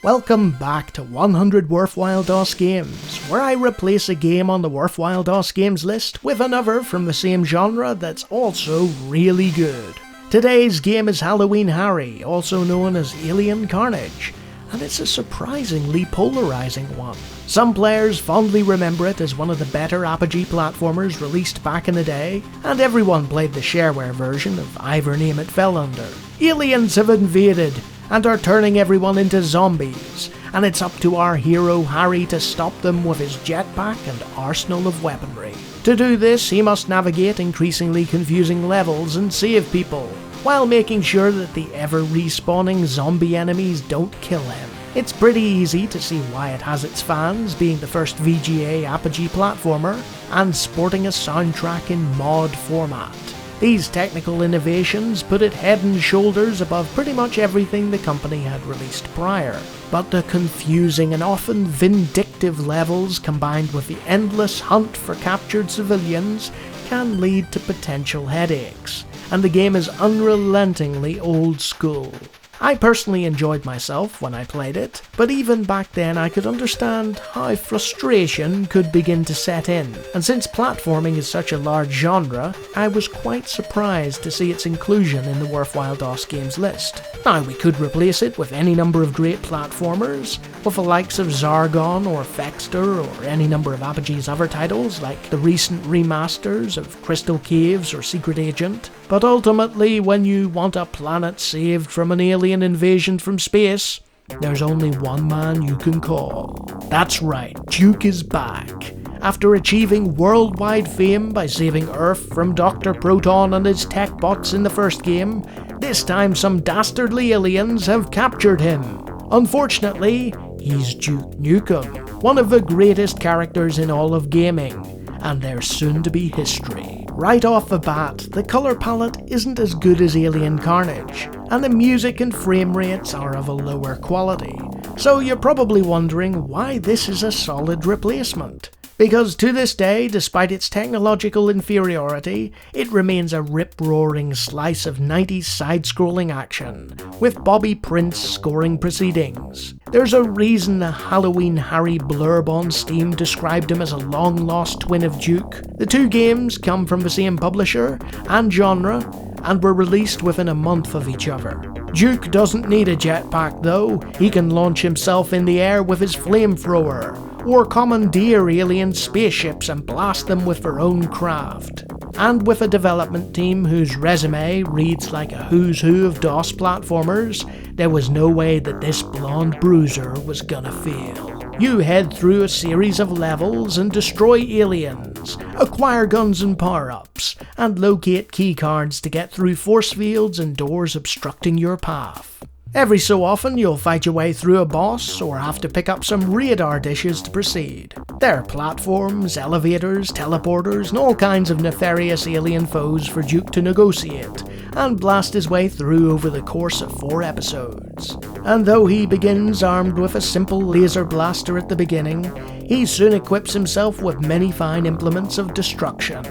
Welcome back to 100 Worthwhile DOS Games, where I replace a game on the Worthwhile DOS Games list with another from the same genre that's also really good. Today's game is Halloween Harry, also known as Alien Carnage, and it's a surprisingly polarizing one. Some players fondly remember it as one of the better Apogee platformers released back in the day, and everyone played the shareware version of either name it fell under. Aliens have invaded and are turning everyone into zombies, and it's up to our hero Harry to stop them with his jetpack and arsenal of weaponry. To do this, he must navigate increasingly confusing levels and save people, while making sure that the ever-respawning zombie enemies don't kill him. It's pretty easy to see why it has its fans, being the first VGA Apogee platformer, and sporting a soundtrack in mod format. These technical innovations put it head and shoulders above pretty much everything the company had released prior. But the confusing and often vindictive levels combined with the endless hunt for captured civilians can lead to potential headaches, and the game is unrelentingly old school. I personally enjoyed myself when I played it, but even back then I could understand how frustration could begin to set in, and since platforming is such a large genre, I was quite surprised to see its inclusion in the Worthwhile DOS Games list. Now, we could replace it with any number of great platformers, with the likes of Zargon or Fexter or any number of Apogee's other titles like the recent remasters of Crystal Caves or Secret Agent, but ultimately when you want a planet saved from an alien invasion from space, there's only one man you can call. That's right, Duke is back. After achieving worldwide fame by saving Earth from Dr. Proton and his tech bots in the first game, this time some dastardly aliens have captured him. Unfortunately, he's Duke Nukem, one of the greatest characters in all of gaming, and there's soon to be history. Right off the bat, the colour palette isn't as good as Alien Carnage, and the music and frame rates are of a lower quality. So you're probably wondering why this is a solid replacement. Because to this day, despite its technological inferiority, it remains a rip-roaring slice of 90s side-scrolling action, with Bobby Prince scoring proceedings. There's a reason the Halloween Harry blurb on Steam described him as a long-lost twin of Duke. The two games come from the same publisher and genre, and were released within a month of each other. Duke doesn't need a jetpack though, he can launch himself in the air with his flamethrower, or commandeer alien spaceships and blast them with their own craft. And with a development team whose resume reads like a who's who of DOS platformers, there was no way that this blonde bruiser was gonna fail. You head through a series of levels and destroy aliens, acquire guns and power-ups, and locate keycards to get through force fields and doors obstructing your path. Every so often you'll fight your way through a boss, or have to pick up some radar dishes to proceed. There are platforms, elevators, teleporters, and all kinds of nefarious alien foes for Duke to negotiate, and blast his way through over the course of 4 episodes. And though he begins armed with a simple laser blaster at the beginning, he soon equips himself with many fine implements of destruction,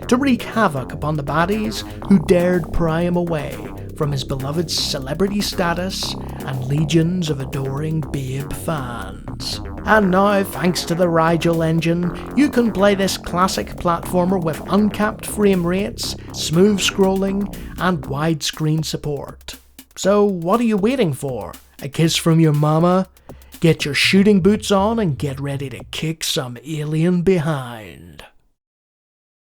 to wreak havoc upon the baddies who dared pry him away from his beloved celebrity status and legions of adoring babe fans. And now, thanks to the Rigel engine, you can play this classic platformer with uncapped frame rates, smooth scrolling, and widescreen support. So what are you waiting for? A kiss from your mama? Get your shooting boots on and get ready to kick some alien behind.